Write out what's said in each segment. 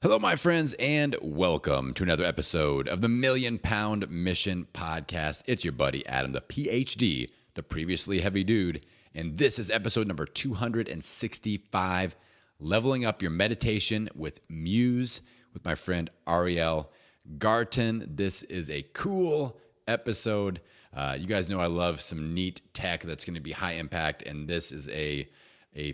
Hello, my friends, and welcome to another episode of the Million Pound Mission Podcast. It's your buddy, Adam, the PhD, the previously heavy dude, and this is episode number 265, Leveling Up Your Meditation with Muse, with my friend Ariel Garten. This is a cool episode. You guys know I love some neat tech that's going to be high impact, and this is a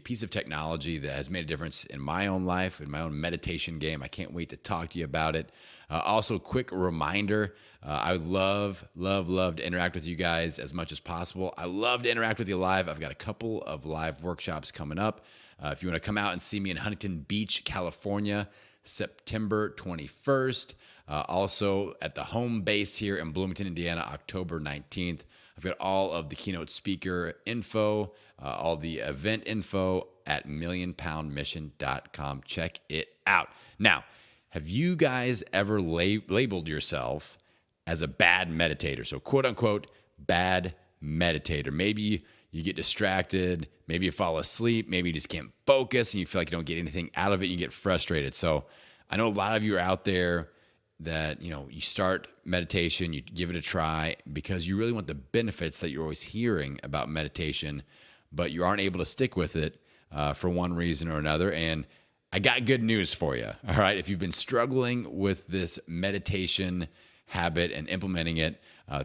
piece of technology that has made a difference in my own life, in my own meditation game. I can't wait to talk to you about it. Also, quick reminder, I would love to interact with you guys as much as possible. I love to interact with you live. I've got a couple of live workshops coming up. If you want to come out and see me in Huntington Beach, California, September 21st. Also at the home base here in Bloomington, Indiana, October 19th. I've got all of the keynote speaker info, all the event info at millionpoundmission.com. Check it out. Now, have you guys ever labeled yourself as a bad meditator? So quote unquote, bad meditator. Maybe you get distracted. Maybe you fall asleep. Maybe you just can't focus and you feel like you don't get anything out of it. You get frustrated. So I know a lot of you are out there that, you start meditation, you give it a try because you really want the benefits that you're always hearing about meditation, but you aren't able to stick with it for one reason or another. And I got good news for you. All right. If you've been struggling with this meditation habit and implementing it,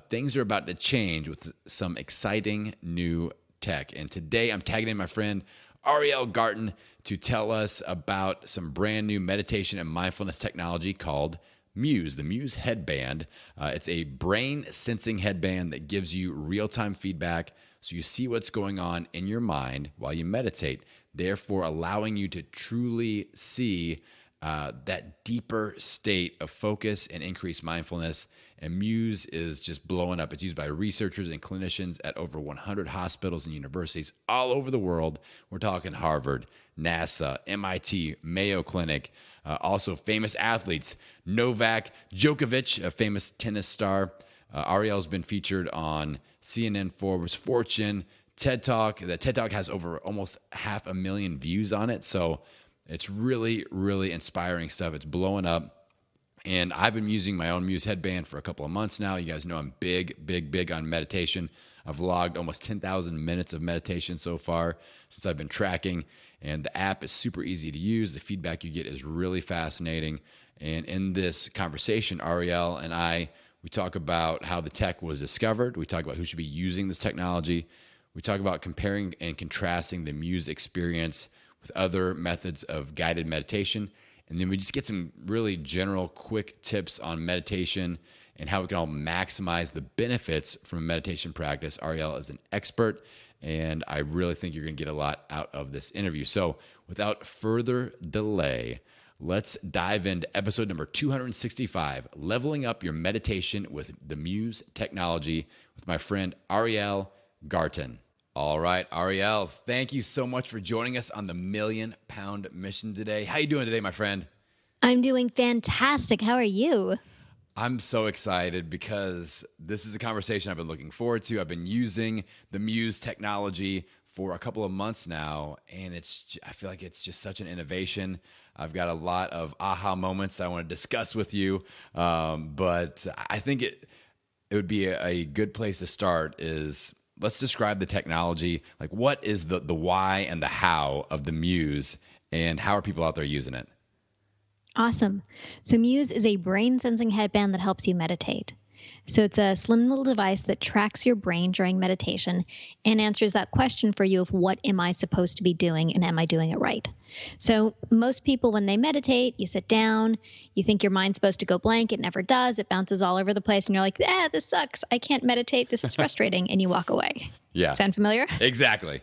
things are about to change with some exciting new tech. And today I'm tagging in my friend Ariel Garten to tell us about some brand new meditation and mindfulness technology called Muse, the Muse headband. It's a brain sensing headband that gives you real-time feedback so you see what's going on in your mind while you meditate, therefore allowing you to truly see that deeper state of focus and increased mindfulness. And Muse is just blowing up. It's used by researchers and clinicians at over 100 hospitals and universities all over the world. We're talking Harvard, NASA, MIT, Mayo Clinic, also famous athletes. Novak Djokovic, a famous tennis star. Ariel's been featured on CNN, Forbes, Fortune, TED Talk. The TED Talk has over almost 500,000 views on it. So it's really, really inspiring stuff. It's blowing up. And I've been using my own Muse headband for a couple of months now. You guys know I'm big on meditation. I've logged almost 10,000 minutes of meditation so far since I've been tracking. And the app is super easy to use. The feedback you get is really fascinating. And in this conversation, Ariel and we talk about how the tech was discovered. We talk about who should be using this technology. We talk about comparing and contrasting the Muse experience with other methods of guided meditation. And then we just get some really general quick tips on meditation and how we can all maximize the benefits from a meditation practice. Ariel is an expert, and I really think you're going to get a lot out of this interview. So without further delay, let's dive into episode number 265, Leveling Up Your Meditation with the Muse Technology with my friend Ariel Garten. All right, Ariel, thank you so much for joining us on the Million Pound Mission today. How you doing today, my friend? I'm doing fantastic. How are you? I'm so excited because this is a conversation I've been looking forward to. I've been using the Muse technology for a couple of months now, and I feel like it's just such an innovation. I've got a lot of aha moments that I want to discuss with you, but I think it would be a good place to start is let's describe the technology. Like, what is the why and the how of the Muse, and how are people out there using it? Awesome. So Muse is a brain-sensing headband that helps you meditate. So it's a slim little device that tracks your brain during meditation and answers that question for you of what am I supposed to be doing and am I doing it right? So most people, when they meditate, you sit down, you think your mind's supposed to go blank. It never does. It bounces all over the place. And you're like, this sucks. I can't meditate. This is frustrating. And you walk away. Yeah. Sound familiar? Exactly.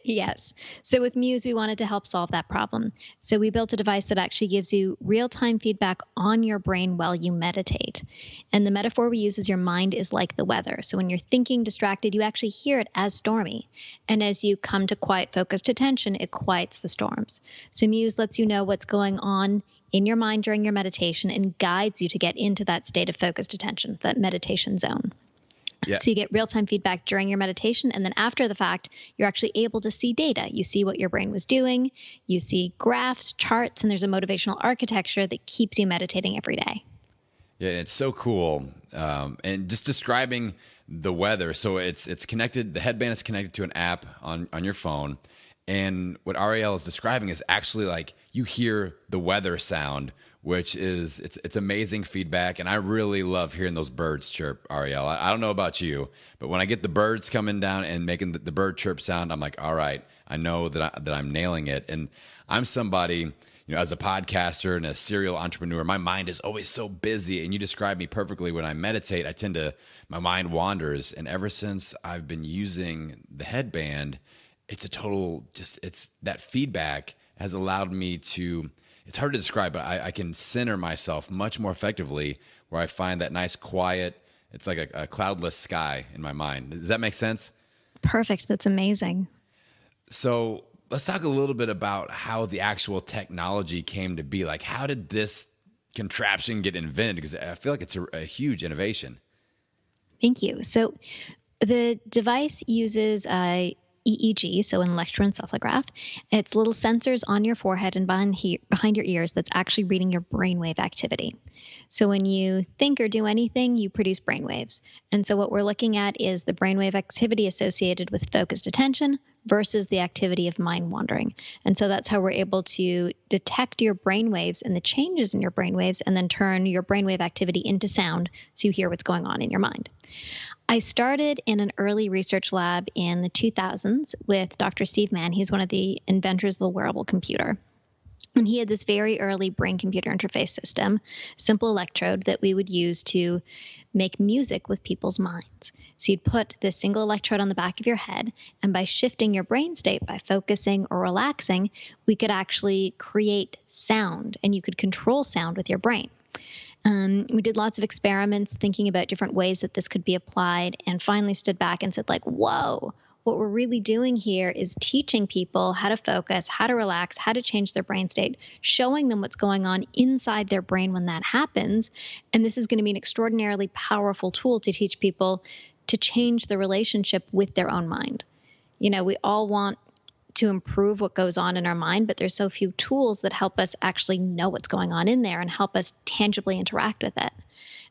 Yes. So with Muse, we wanted to help solve that problem. So we built a device that actually gives you real-time feedback on your brain while you meditate. And the metaphor we use is your mind is like the weather. So when you're thinking distracted, you actually hear it as stormy. And as you come to quiet, focused attention, it quiets the storms. So Muse lets you know what's going on in your mind during your meditation and guides you to get into that state of focused attention, that meditation zone. Yeah. So you get real-time feedback during your meditation. And then after the fact, you're actually able to see data. You see what your brain was doing. You see graphs, charts, and there's a motivational architecture that keeps you meditating every day. Yeah, it's so cool. And just describing the weather. So it's connected, the headband is connected to an app on your phone. And what Ariel is describing is actually like you hear the weather sound, which is it's amazing feedback. And I really love hearing those birds chirp, Ariel. I don't know about you, but when I get the birds coming down and making the bird chirp sound, I'm like, all right, I know that I'm nailing it. And I'm somebody, as a podcaster and a serial entrepreneur, my mind is always so busy. And you describe me perfectly. When I meditate, my mind wanders. And ever since I've been using the headband, it's that feedback has allowed me to, it's hard to describe, but I can center myself much more effectively, where I find that nice quiet, it's like a cloudless sky in my mind. Does that make sense? Perfect. That's amazing. So let's talk a little bit about how the actual technology came to be. Like, how did this contraption get invented? Because I feel like it's a huge innovation. Thank you. So the device uses EEG, so an electroencephalograph. It's little sensors on your forehead and behind your ears that's actually reading your brainwave activity. So when you think or do anything, you produce brainwaves. And so what we're looking at is the brainwave activity associated with focused attention versus the activity of mind wandering. And so that's how we're able to detect your brainwaves and the changes in your brainwaves, and then turn your brainwave activity into sound so you hear what's going on in your mind. I started in an early research lab in the 2000s with Dr. Steve Mann. He's one of the inventors of the wearable computer. And he had this very early brain-computer interface system, simple electrode that we would use to make music with people's minds. So you'd put this single electrode on the back of your head, and by shifting your brain state, by focusing or relaxing, we could actually create sound, and you could control sound with your brain. We did lots of experiments thinking about different ways that this could be applied, and finally stood back and said, like, whoa, what we're really doing here is teaching people how to focus, how to relax, how to change their brain state, showing them what's going on inside their brain when that happens. And this is going to be an extraordinarily powerful tool to teach people to change the relationship with their own mind. We all want to improve what goes on in our mind, but there's so few tools that help us actually know what's going on in there and help us tangibly interact with it.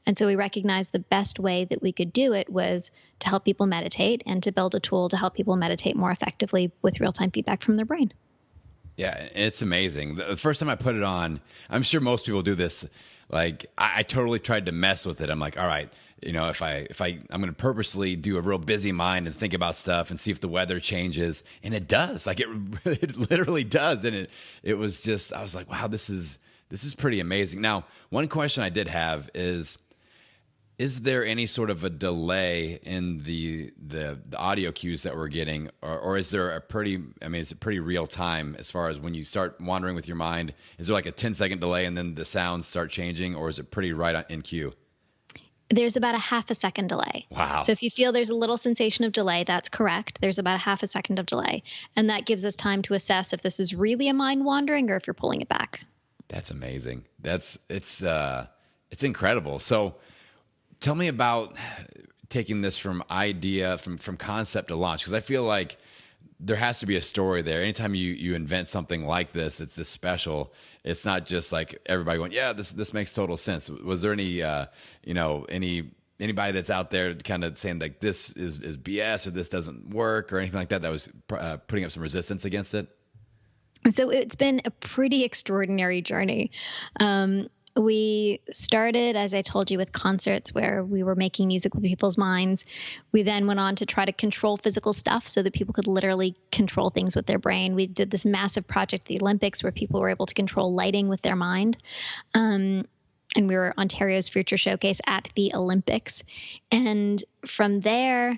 And so we recognized the best way that we could do it was to help people meditate and to build a tool to help people meditate more effectively with real-time feedback from their brain. Yeah, it's amazing. The first time I put it on, I'm sure most people do this. Like, I totally tried to mess with it. I'm like, all right, if I'm going to purposely do a real busy mind and think about stuff and see if the weather changes, and it does. Like, it literally does. And it was just, I was like, wow, this is pretty amazing. Now, one question I did have is there any sort of a delay in the audio cues that we're getting, or is there is it pretty real time as far as when you start wandering with your mind? Is there like a 10-second delay and then the sounds start changing, or is it pretty right in cue? There's about a half a second delay. Wow. So if you feel there's a little sensation of delay, that's correct. There's about a half a second of delay. And that gives us time to assess if this is really a mind wandering or if you're pulling it back. That's amazing. It's incredible. So tell me about taking this from idea, from concept to launch, because I feel like there has to be a story there. Anytime you invent something like this, it's this special. It's not just like everybody going, yeah, this makes total sense. Was there any anybody that's out there kind of saying like this is BS or this doesn't work or anything like that was putting up some resistance against it? So it's been a pretty extraordinary journey. We started, as I told you, with concerts where we were making music with people's minds. We then went on to try to control physical stuff so that people could literally control things with their brain. We did this massive project, the Olympics, where people were able to control lighting with their mind. And we were Ontario's Future Showcase at the Olympics. And from there,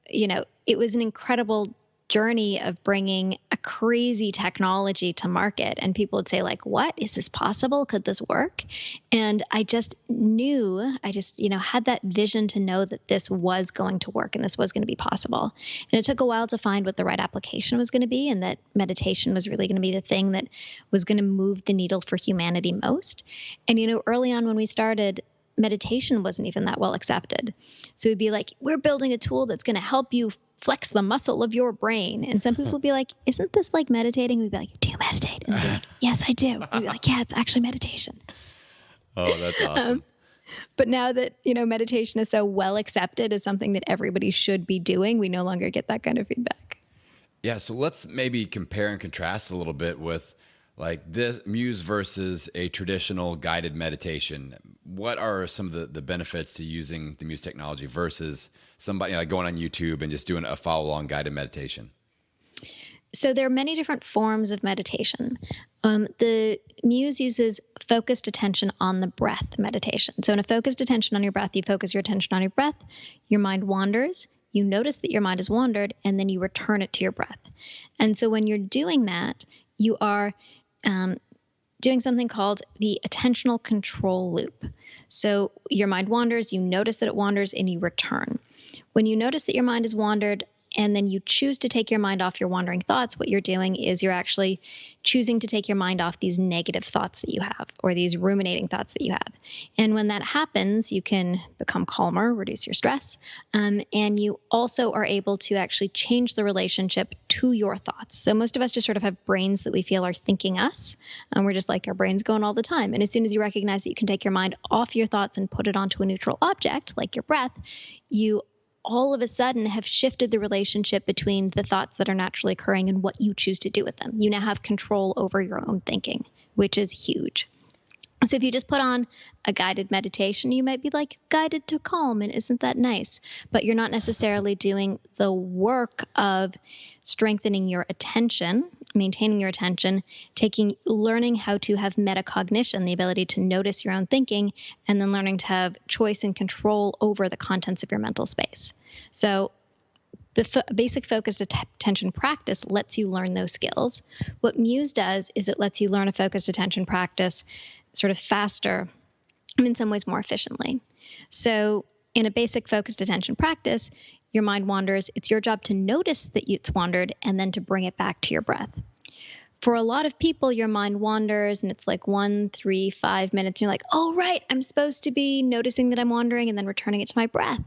it was an incredible journey of bringing a crazy technology to market. And people would say, like, what? Is this possible? Could this work? And I just had that vision to know that this was going to work and this was going to be possible. And it took a while to find what the right application was going to be, and that meditation was really going to be the thing that was going to move the needle for humanity most. And, early on when we started, meditation wasn't even that well accepted. So it'd be like, we're building a tool that's going to help you flex the muscle of your brain. And some people would be like, isn't this like meditating? We'd be like, do you meditate? And they'd be like, yes, I do. We'd be like, yeah, it's actually meditation. Oh, that's awesome. But now that, meditation is so well accepted as something that everybody should be doing, we no longer get that kind of feedback. Yeah. So let's maybe compare and contrast a little bit with like this Muse versus a traditional guided meditation. What are some of the benefits to using the Muse technology versus somebody like going on YouTube and just doing a follow along guided meditation? So there are many different forms of meditation. The Muse uses focused attention on the breath meditation. So in a focused attention on your breath, you focus your attention on your breath, your mind wanders, you notice that your mind has wandered, and then you return it to your breath. And so when you're doing that, you are doing something called the attentional control loop. So your mind wanders, you notice that it wanders, and you return. When you notice that your mind has wandered, and then you choose to take your mind off your wandering thoughts, what you're doing is you're actually choosing to take your mind off these negative thoughts that you have, or these ruminating thoughts that you have. And when that happens, you can become calmer, reduce your stress, and you also are able to actually change the relationship to your thoughts. So most of us just sort of have brains that we feel are thinking us, and we're just like, our brain's going all the time. And as soon as you recognize that you can take your mind off your thoughts and put it onto a neutral object, like your breath, you all of a sudden have shifted the relationship between the thoughts that are naturally occurring and what you choose to do with them. You now have control over your own thinking, which is huge. So if you just put on a guided meditation, you might be like, guided to calm, and isn't that nice? But you're not necessarily doing the work of strengthening your attention, maintaining your attention, learning how to have metacognition, the ability to notice your own thinking, and then learning to have choice and control over the contents of your mental space. So the basic focused attention practice lets you learn those skills. What Muse does is it lets you learn a focused attention practice sort of faster and in some ways more efficiently. So in a basic focused attention practice, your mind wanders. It's your job to notice that it's wandered and then to bring it back to your breath. For a lot of people, your mind wanders and it's like 1, 3, 5 minutes. And you're like, oh, right, I'm supposed to be noticing that I'm wandering and then returning it to my breath.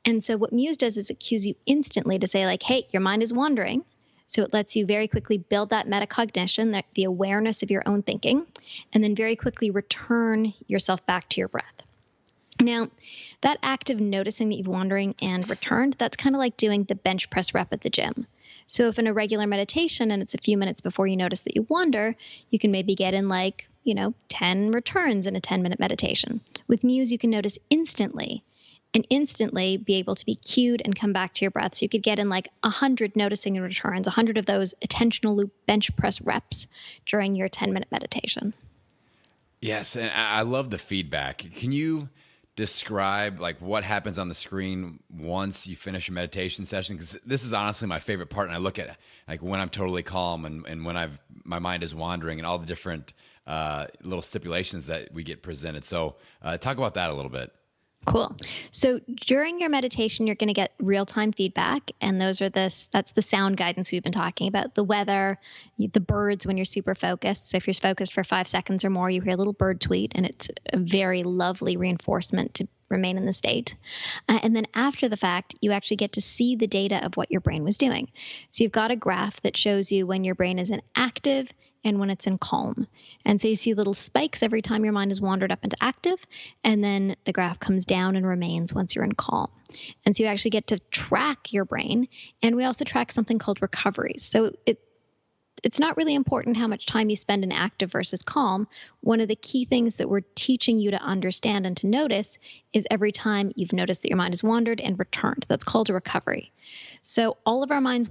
And so what Muse does is it cues you instantly to say like, hey, your mind is wandering. So it lets you very quickly build that metacognition, the awareness of your own thinking, and then very quickly return yourself back to your breath. Now, that act of noticing that you've wandering and returned, that's kind of like doing the bench press rep at the gym. So if in a regular meditation and it's a few minutes before you notice that you wander, you can maybe get in 10 returns in a 10-minute meditation. With Muse, you can notice instantly and instantly be able to be cued and come back to your breath. So you could get in 100 noticing and returns, 100 of those attentional loop bench press reps during your 10-minute meditation. Yes, and I love the feedback. Can you describe what happens on the screen once you finish your meditation session? Because this is honestly my favorite part, and I look at when I'm totally calm and when my mind is wandering and all the different little stipulations that we get presented. So talk about that a little bit. Cool. So during your meditation, you're going to get real-time feedback, and that's the sound guidance we've been talking about. The weather, the birds when you're super focused. So if you're focused for 5 seconds or more, you hear a little bird tweet, and it's a very lovely reinforcement to remain in the state. And then after the fact, you actually get to see the data of what your brain was doing. So you've got a graph that shows you when your brain is in active and when it's in calm. And so you see little spikes every time your mind is wandered up into active, and then the graph comes down and remains once you're in calm. And so you actually get to track your brain, and we also track something called recoveries. So it's not really important how much time you spend in active versus calm. One of the key things that we're teaching you to understand and to notice is every time you've noticed that your mind has wandered and returned. That's called a recovery. So all of our minds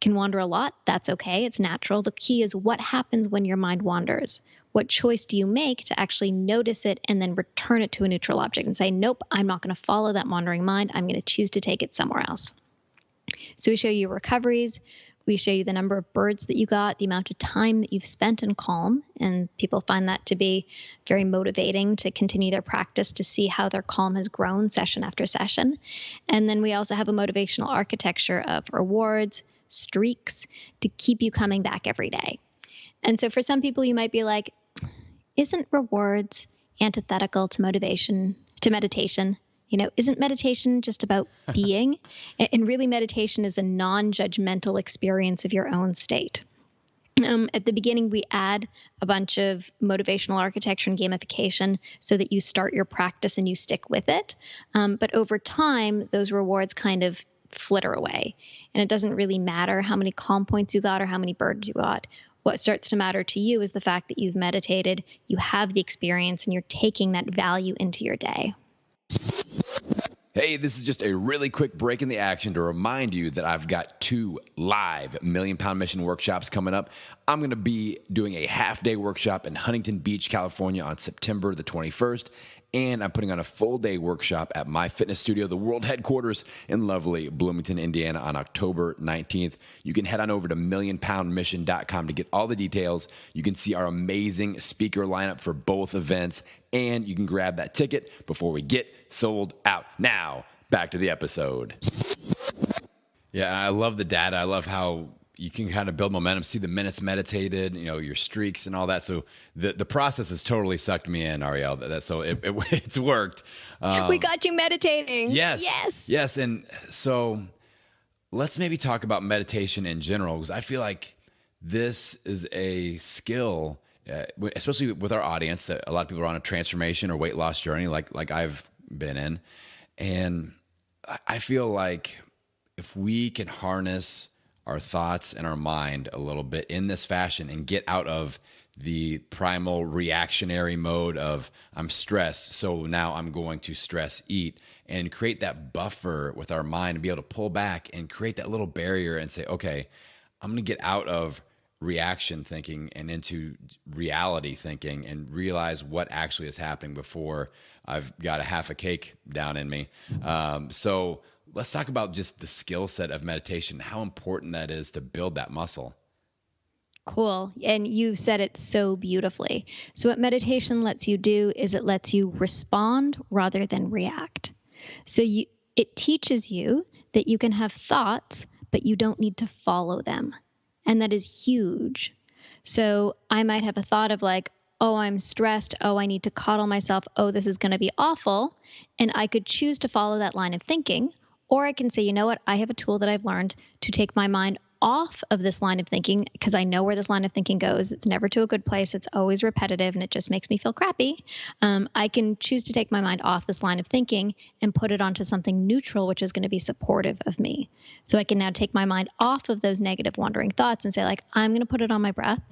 can wander a lot. That's okay. It's natural. The key is what happens when your mind wanders. What choice do you make to actually notice it and then return it to a neutral object and say, nope, I'm not going to follow that wandering mind. I'm going to choose to take it somewhere else. So we show you recoveries. We show you the number of birds that you got, the amount of time that you've spent in calm, and people find that to be very motivating to continue their practice to see how their calm has grown session after session. And then we also have a motivational architecture of rewards, streaks to keep you coming back every day. And so for some people, you might be like, isn't rewards antithetical to meditation. Isn't meditation just about being? And really, meditation is a non-judgmental experience of your own state. At the beginning, we add a bunch of motivational architecture and gamification so that you start your practice and you stick with it. But over time, those rewards kind of flitter away. And it doesn't really matter how many calm points you got or how many birds you got. What starts to matter to you is the fact that you've meditated, you have the experience, and you're taking that value into your day. Hey, this is just a really quick break in the action to remind you that I've got 2 live Million Pound Mission workshops coming up. I'm going to be doing a half-day workshop in Huntington Beach, California on September the 21st, and I'm putting on a full-day workshop at my fitness studio, the world headquarters in lovely Bloomington, Indiana on October 19th. You can head on over to millionpoundmission.com to get all the details. You can see our amazing speaker lineup for both events, and you can grab that ticket before we get sold out. Now, back to the episode. Yeah, I love the data. I love how you can kind of build momentum, see the minutes meditated, your streaks and all that. So the process has totally sucked me in, Ariel. So it's worked. We got you meditating. Yes. And so let's maybe talk about meditation in general, because I feel like this is a skill, especially with our audience, that a lot of people are on a transformation or weight loss journey like I've been in. And I feel like if we can harness our thoughts and our mind a little bit in this fashion and get out of the primal reactionary mode of I'm stressed, so now I'm going to stress eat, and create that buffer with our mind and be able to pull back and create that little barrier and say, okay, I'm going to get out of reaction thinking and into reality thinking and realize what actually is happening before I've got a half a cake down in me. So let's talk about just the skill set of meditation, how important that is to build that muscle. Cool. And you said it so beautifully. So what meditation lets you do is it lets you respond rather than react. So it teaches you that you can have thoughts, but you don't need to follow them. And that is huge. So I might have a thought of like, oh, I'm stressed. Oh, I need to coddle myself. Oh, this is going to be awful. And I could choose to follow that line of thinking. Or I can say, you know what? I have a tool that I've learned to take my mind off of this line of thinking because I know where this line of thinking goes. It's never to a good place. It's always repetitive and it just makes me feel crappy. I can choose to take my mind off this line of thinking and put it onto something neutral, which is going to be supportive of me. So I can now take my mind off of those negative wandering thoughts and say, like, I'm going to put it on my breath.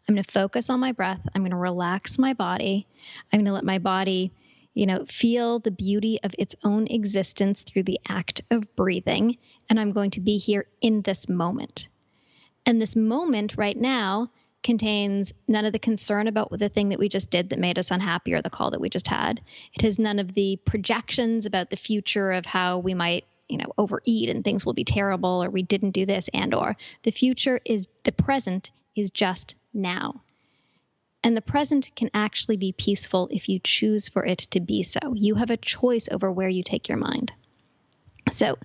I'm going to focus on my breath. I'm going to relax my body. I'm going to let my body feel the beauty of its own existence through the act of breathing. And I'm going to be here in this moment. And this moment right now contains none of the concern about the thing that we just did that made us unhappy or the call that we just had. It has none of the projections about the future of how we might, overeat and things will be terrible or we didn't do this or the future is the present is just now. And the present can actually be peaceful if you choose for it to be so. You have a choice over where you take your mind. So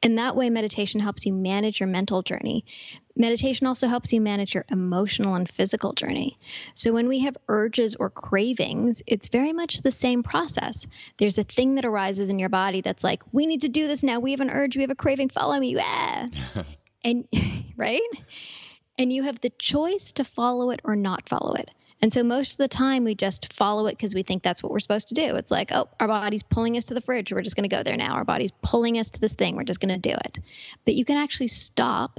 in that way, meditation helps you manage your mental journey. Meditation also helps you manage your emotional and physical journey. So when we have urges or cravings, it's very much the same process. There's a thing that arises in your body that's like, we need to do this now. We have an urge. We have a craving. Follow me. And right? And you have the choice to follow it or not follow it. And so most of the time we just follow it because we think that's what we're supposed to do. It's like, oh, our body's pulling us to the fridge. We're just going to go there now. Our body's pulling us to this thing. We're just going to do it. But you can actually stop,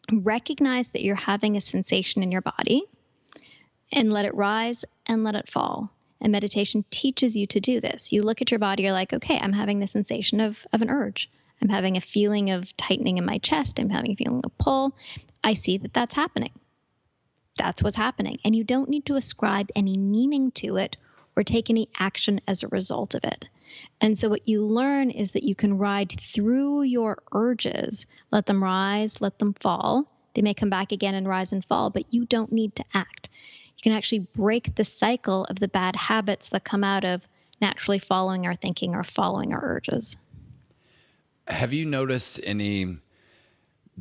recognize that you're having a sensation in your body and let it rise and let it fall. And meditation teaches you to do this. You look at your body, you're like, okay, I'm having the sensation of an urge. I'm having a feeling of tightening in my chest. I'm having a feeling of pull. I see that that's happening. That's what's happening. And you don't need to ascribe any meaning to it or take any action as a result of it. And so what you learn is that you can ride through your urges, let them rise, let them fall. They may come back again and rise and fall, but you don't need to act. You can actually break the cycle of the bad habits that come out of naturally following our thinking or following our urges. Have you noticed any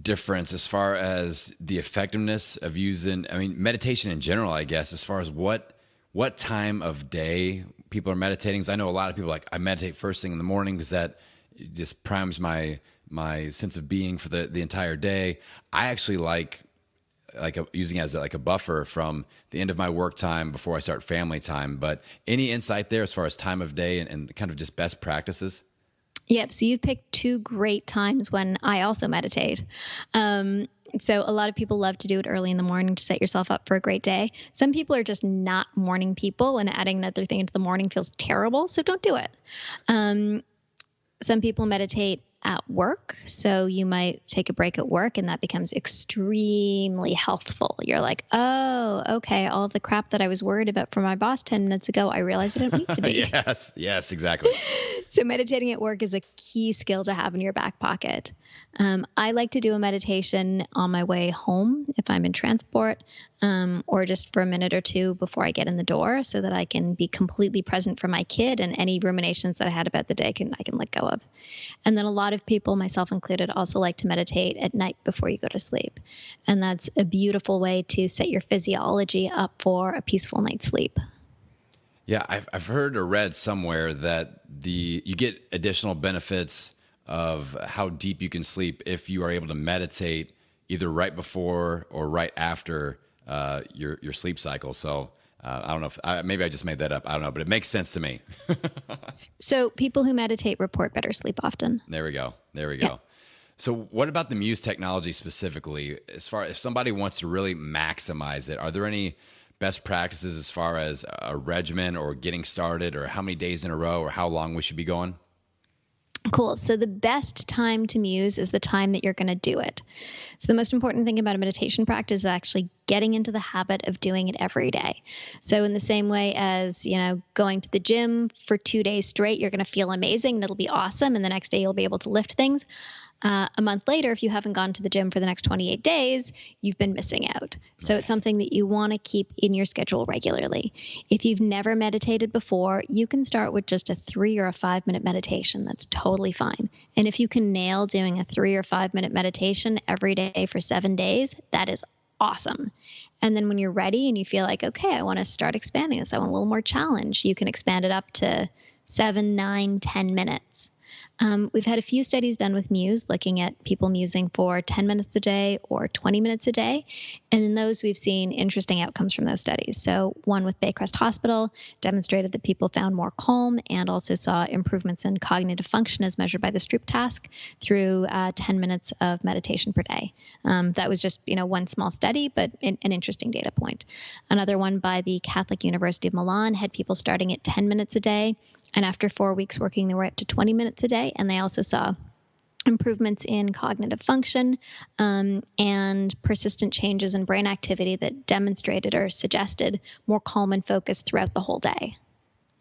difference as far as the effectiveness of using, meditation in general, I guess, as far as what what time of day people are meditating? 'Cause I know a lot of people I meditate first thing in the morning because that just primes my sense of being for the entire day. I actually using it as a buffer from the end of my work time before I start family time. But any insight there as far as time of day and kind of just best practices? Yep. So you've picked two great times when I also meditate. So a lot of people love to do it early in the morning to set yourself up for a great day. Some people are just not morning people, and adding another thing into the morning feels terrible. So don't do it. Some people meditate at work. So you might take a break at work and that becomes extremely healthful. You're like, oh, okay. All of the crap that I was worried about from my boss 10 minutes ago, I realized I didn't need to be. Yes, exactly. So meditating at work is a key skill to have in your back pocket. I like to do a meditation on my way home if I'm in transport, or just for a minute or two before I get in the door so that I can be completely present for my kid, and any ruminations that I had about the day I can let go of. And then a lot of people, myself included, also like to meditate at night before you go to sleep. And that's a beautiful way to set your physiology up for a peaceful night's sleep. Yeah, I've heard or read somewhere that you get additional benefits of how deep you can sleep if you are able to meditate either right before or right after your sleep cycle. So I don't know if maybe I just made that up. I don't know, but it makes sense to me. So people who meditate report better sleep often. There we go. Yeah. So what about the Muse technology specifically? As far as somebody wants to really maximize it, are there any best practices as far as a regimen or getting started, or how many days in a row, or how long we should be going? Cool. So the best time to muse is the time that you're going to do it. So the most important thing about a meditation practice is actually getting into the habit of doing it every day. So in the same way as, going to the gym for 2 days straight, you're going to feel amazing and it'll be awesome. And the next day you'll be able to lift things. A month later, if you haven't gone to the gym for the next 28 days, you've been missing out. So it's something that you want to keep in your schedule regularly. If you've never meditated before, you can start with just a 3 or a 5 minute meditation. That's totally fine. And if you can nail doing a 3 or 5 minute meditation every day for 7 days, that is awesome. And then when you're ready and you feel like, okay, I want to start expanding this, I want a little more challenge, you can expand it up to 7, 9, 10 minutes. We've had a few studies done with Muse looking at people musing for 10 minutes a day or 20 minutes a day. And in those, we've seen interesting outcomes from those studies. So one with Baycrest Hospital demonstrated that people found more calm and also saw improvements in cognitive function as measured by the Stroop task through 10 minutes of meditation per day. That was just, one small study, but an interesting data point. Another one by the Catholic University of Milan had people starting at 10 minutes a day. And after 4 weeks working, they were up to 20 minutes a day. And they also saw improvements in cognitive function and persistent changes in brain activity that demonstrated or suggested more calm and focus throughout the whole day.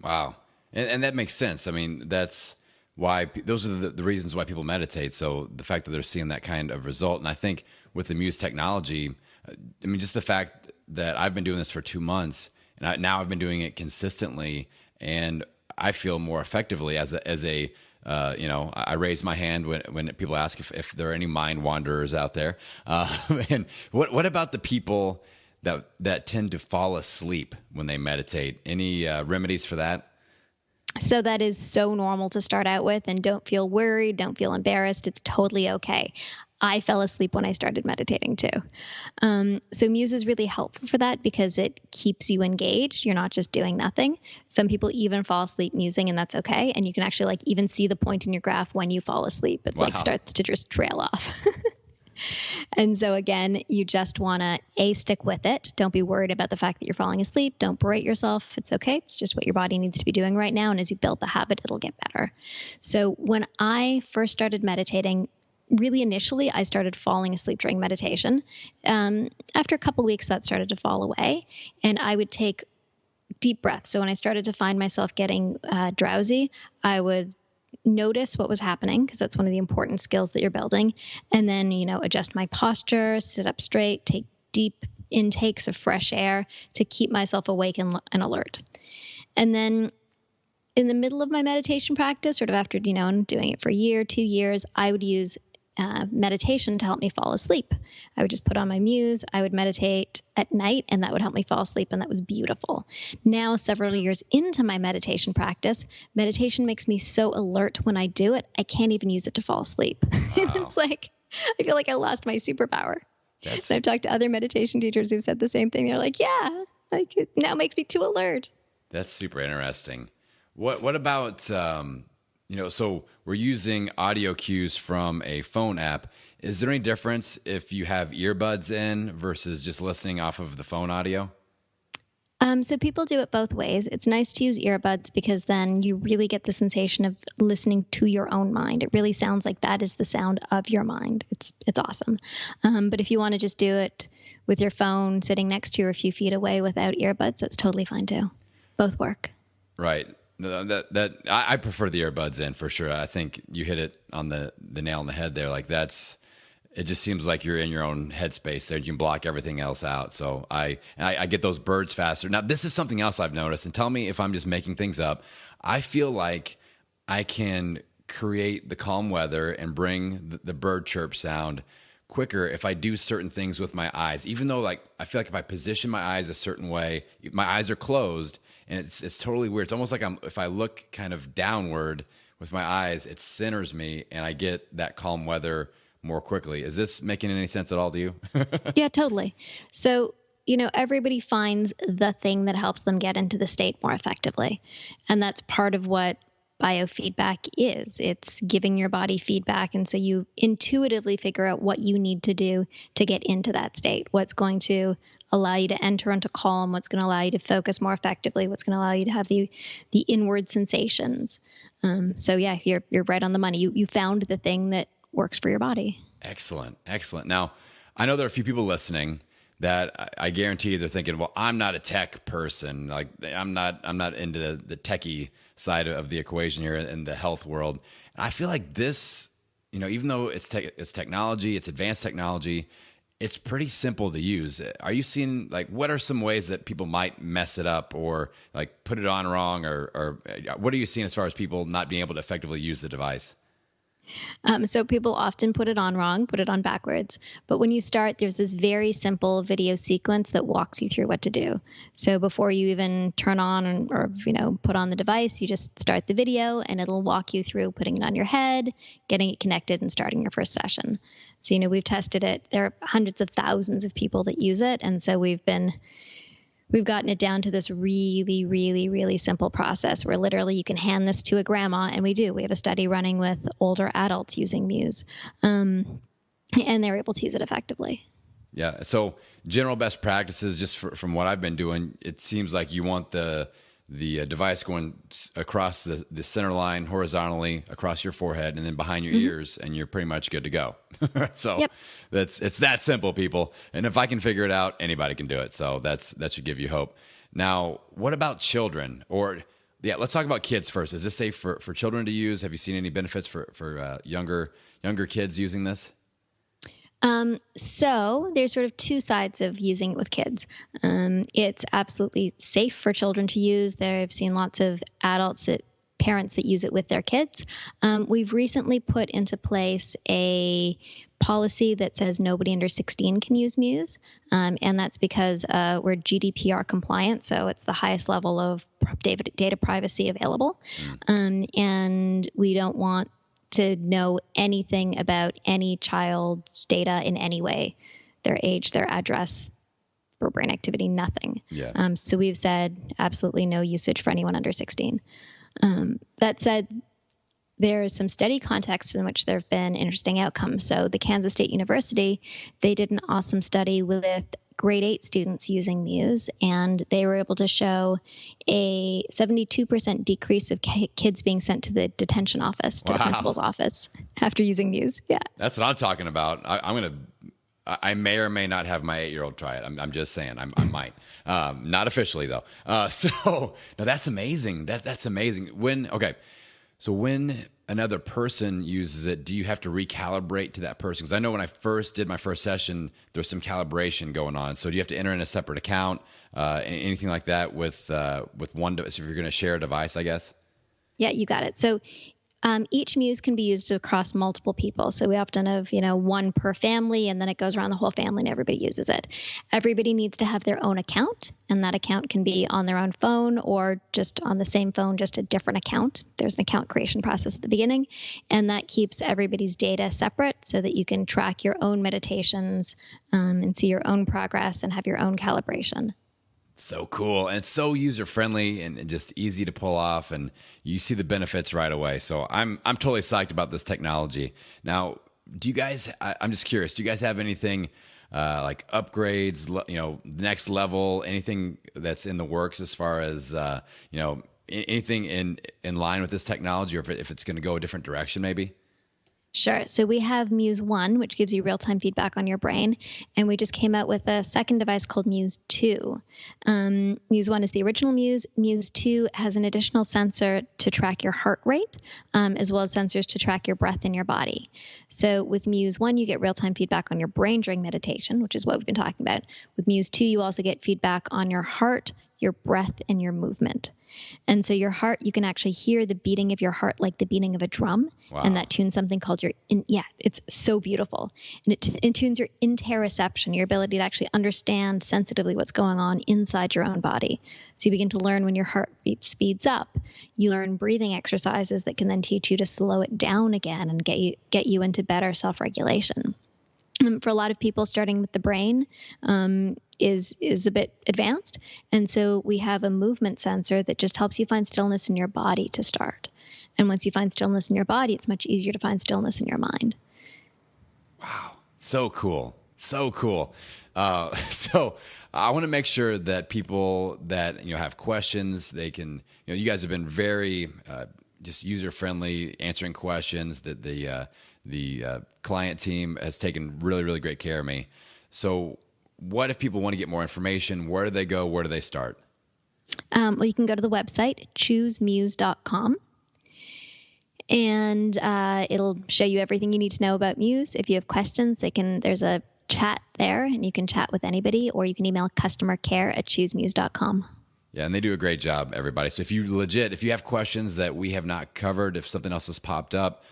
Wow. And that makes sense. I mean, that's why those are the reasons why people meditate. So the fact that they're seeing that kind of result. And I think with the Muse technology, just the fact that I've been doing this for 2 months and now I've been doing it consistently, and I feel more effectively as a I raise my hand when people ask if there are any mind wanderers out there. And what about the people that tend to fall asleep when they meditate? Any remedies for that? So that is so normal to start out with, and don't feel worried, don't feel embarrassed. It's totally okay. I fell asleep when I started meditating too. So Muse is really helpful for that because it keeps you engaged. You're not just doing nothing. Some people even fall asleep musing, and that's okay. And you can actually even see the point in your graph when you fall asleep. It starts to just trail off. And so again, you just want to stick with it. Don't be worried about the fact that you're falling asleep. Don't berate yourself. It's okay. It's just what your body needs to be doing right now. And as you build the habit, it'll get better. So when I first started meditating, really initially, I started falling asleep during meditation. After a couple of weeks, that started to fall away, and I would take deep breaths. So when I started to find myself getting drowsy, I would notice what was happening, because that's one of the important skills that you're building, and then, adjust my posture, sit up straight, take deep intakes of fresh air to keep myself awake and alert. And then in the middle of my meditation practice, sort of after, doing it for a year, 2 years, I would use meditation to help me fall asleep. I would just put on my Muse, I would meditate at night, and that would help me fall asleep, and that was beautiful. Now, several years into my meditation practice, meditation makes me so alert when I do it, I can't even use it to fall asleep. Wow. It's like, I feel like I lost my superpower. And I've talked to other meditation teachers who've said the same thing. They're like, yeah, like it now makes me too alert. That's super interesting. What about, so we're using audio cues from a phone app. Is there any difference if you have earbuds in versus just listening off of the phone audio? So people do it both ways. It's nice to use earbuds because then you really get the sensation of listening to your own mind. It really sounds like that is the sound of your mind. It's awesome. But if you want to just do it with your phone sitting next to you or a few feet away without earbuds, that's totally fine too. Both work. Right. I prefer the earbuds in for sure. I think you hit it on the nail on the head there. Like it just seems like you're in your own headspace there. You can block everything else out. So I get those birds faster. Now, this is something else I've noticed, and tell me if I'm just making things up. I feel like I can create the calm weather and bring the bird chirp sound quicker if I do certain things with my eyes. Even though I feel like if I position my eyes a certain way, my eyes are closed, and it's totally weird. It's almost like if I look kind of downward with my eyes, it centers me, and I get that calm weather more quickly. Is this making any sense at all to you? Yeah, totally. So, everybody finds the thing that helps them get into the state more effectively. And that's part of what biofeedback is. It's giving your body feedback. And so you intuitively figure out what you need to do to get into that state, what's going to allow you to enter into calm, what's going to allow you to focus more effectively, what's going to allow you to have the inward sensations. So yeah, you're right on the money. You found the thing that works for your body. Excellent. Now, I know there are a few people listening that I guarantee they're thinking, well, I'm not a tech person. Like I'm not into the techie side of the equation here in the health world. And I feel like this, even though it's technology, it's advanced technology, it's pretty simple to use. Are you seeing what are some ways that people might mess it up or put it on wrong or what are you seeing as far as people not being able to effectively use the device? So people often put it on wrong, put it on backwards. But when you start, there's this very simple video sequence that walks you through what to do. So before you even turn on or put on the device, you just start the video and it'll walk you through putting it on your head, getting it connected, and starting your first session. So, we've tested it. There are hundreds of thousands of people that use it. And so we've gotten it down to this really, really, really simple process where literally you can hand this to a grandma, and we do. We have a study running with older adults using Muse, and they're able to use it effectively. Yeah. So general best practices, just from what I've been doing, it seems like you want the device going across the center line horizontally across your forehead and then behind your ears, and you're pretty much good to go. So yep. It's that simple, people. And if I can figure it out, anybody can do it. So that should give you hope. Now, what about children? Let's talk about kids first. Is this safe for children to use? Have you seen any benefits for younger kids using this? So there's sort of two sides of using it with kids. It's absolutely safe for children to use. I've seen lots of parents that use it with their kids. We've recently put into place a policy that says nobody under 16 can use Muse. And that's because we're GDPR compliant. So it's the highest level of data privacy available. And we don't want to know anything about any child's data in any way, their age, their address, or brain activity, nothing. Yeah. So we've said absolutely no usage for anyone under 16. That said, there is some study context in which there have been interesting outcomes. So the Kansas State University, they did an awesome study with grade 8 students using Muse, and they were able to show a 72% decrease of kids being sent to the detention office, to the principal's office after using Muse. Yeah. That's what I'm talking about. I may or may not have my 8-year-old try it. I'm just saying I might. Not officially though. So no, that's amazing. That's amazing. So when another person uses it, do you have to recalibrate to that person? Because I know when I first did my first session, there was some calibration going on. So do you have to enter in a separate account, anything like that with one device if you're going to share a device, I guess? Yeah, you got it. So Each Muse can be used across multiple people. So we often have, one per family, and then it goes around the whole family and everybody uses it. Everybody needs to have their own account, and that account can be on their own phone or just on the same phone, just a different account. There's an account creation process at the beginning, and that keeps everybody's data separate so that you can track your own meditations and see your own progress and have your own calibration. So cool. And it's so user-friendly and just easy to pull off, and you see the benefits right away. So I'm totally psyched about this technology. Now, do you guys, I'm just curious, do you guys have anything like upgrades, next level, anything that's in the works as far as, anything in line with this technology, or if it's going to go a different direction maybe? Sure. So we have Muse 1, which gives you real-time feedback on your brain. And we just came out with a second device called Muse 2. Muse 1 is the original Muse. Muse 2 has an additional sensor to track your heart rate, as well as sensors to track your breath in your body. So with Muse 1, you get real-time feedback on your brain during meditation, which is what we've been talking about. With Muse 2, you also get feedback on your heart, your breath, and your movement. And so your heart, you can actually hear the beating of your heart like the beating of a drum. Wow. And that tunes something called it's so beautiful. And it tunes your interoception, your ability to actually understand sensitively what's going on inside your own body. So you begin to learn when your heartbeat speeds up. You learn breathing exercises that can then teach you to slow it down again and get you into better self-regulation. For a lot of people, starting with the brain is a bit advanced. And so we have a movement sensor that just helps you find stillness in your body to start. And once you find stillness in your body, it's much easier to find stillness in your mind. Wow. So cool. So cool. So I want to make sure that people that, have questions, they can, you guys have been very just user-friendly, answering questions that the client team has taken really, really great care of me. So what if people want to get more information? Where do they go? Where do they start? Well, you can go to the website, choosemuse.com. And it'll show you everything you need to know about Muse. If you have questions, there's a chat there, and you can chat with anybody, or you can email customercare@choosemuse.com. Yeah, and they do a great job, everybody. So if you have questions that we have not covered, if something else has popped up,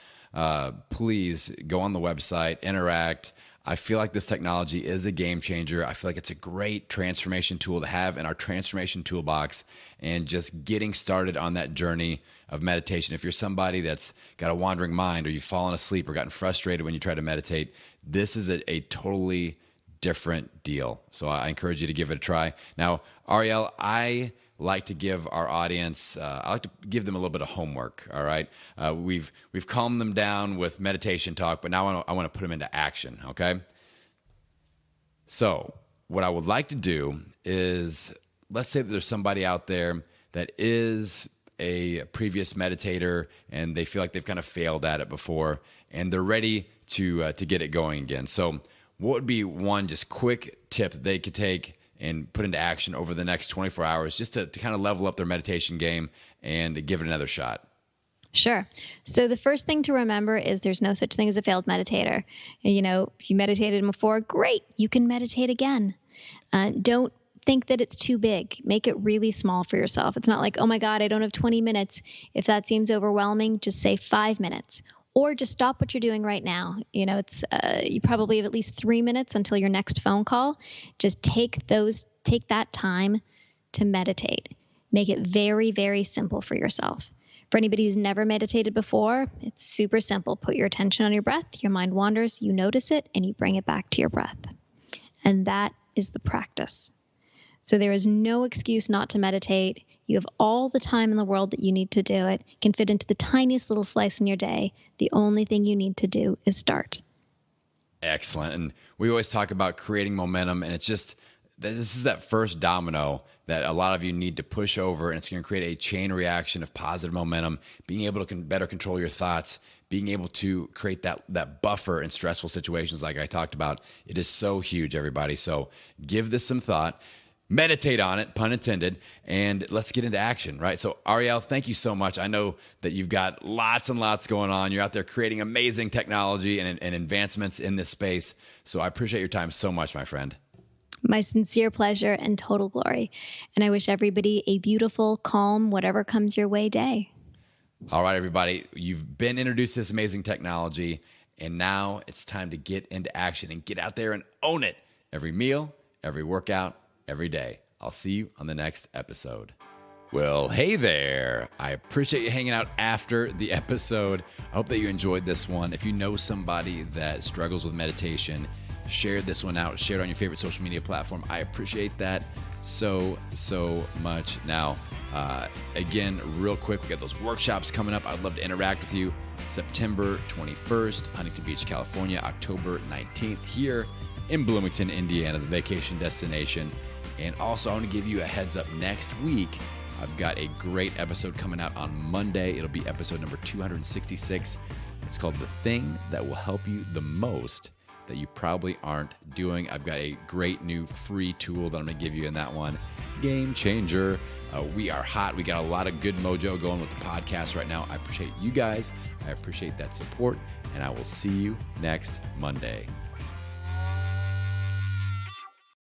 please go on the website, interact. I feel like this technology is a game changer. I feel like it's a great transformation tool to have in our transformation toolbox, and just getting started on that journey of meditation. If you're somebody that's got a wandering mind, or you've fallen asleep or gotten frustrated when you try to meditate, this is a totally different deal. So I encourage you to give it a try. Now, Ariel, I like to give our audience, I like to give them a little bit of homework, all right? We've calmed them down with meditation talk, but now I want to put them into action, okay? So what I would like to do is, let's say that there's somebody out there that is a previous meditator and they feel like they've kind of failed at it before, and they're ready to get it going again. So what would be one just quick tip that they could take and put into action over the next 24 hours just to kind of level up their meditation game and give it another shot? Sure. So the first thing to remember is there's no such thing as a failed meditator. If you meditated before, great, you can meditate again. Don't think that it's too big. Make it really small for yourself. It's not like, oh my God, I don't have 20 minutes. If that seems overwhelming, just say 5 minutes. Or just stop what you're doing right now. It's you probably have at least 3 minutes until your next phone call. Just take that time to meditate. Make it very, very simple for yourself. For anybody who's never meditated before, it's super simple. Put your attention on your breath. Your mind wanders, you notice it, and you bring it back to your breath. And that is the practice. So there is no excuse not to meditate. You have all the time in the world that you need to do it. Can fit into the tiniest little slice in your day. The only thing you need to do is start. Excellent. And we always talk about creating momentum, and it's just, this is that first domino that a lot of you need to push over, and it's going to create a chain reaction of positive momentum, being able to better control your thoughts, being able to create that buffer in stressful situations like I talked about. It is so huge, everybody. So give this some thought. Meditate on it, pun intended, and let's get into action, right? So, Ariel, thank you so much. I know that you've got lots and lots going on. You're out there creating amazing technology and advancements in this space. So I appreciate your time so much, my friend. My sincere pleasure and total glory. And I wish everybody a beautiful, calm, whatever comes your way day. All right, everybody, you've been introduced to this amazing technology, and now it's time to get into action and get out there and own it. Every meal, every workout, every day. I'll see you on the next episode. Well, hey there. I appreciate you hanging out after the episode. I hope that you enjoyed this one. If you know somebody that struggles with meditation, share this one out. Share it on your favorite social media platform. I appreciate that so much. Now, again, real quick, we got those workshops coming up. I'd love to interact with you. September 21st, Huntington Beach, California. October 19th here in Bloomington, Indiana, the vacation destination. And also, I want to give you a heads up next week. I've got a great episode coming out on Monday. It'll be episode number 266. It's called The Thing That Will Help You the Most That You Probably Aren't Doing. I've got a great new free tool that I'm going to give you in that one. Game changer. We are hot. We got a lot of good mojo going with the podcast right now. I appreciate you guys. I appreciate that support. And I will see you next Monday.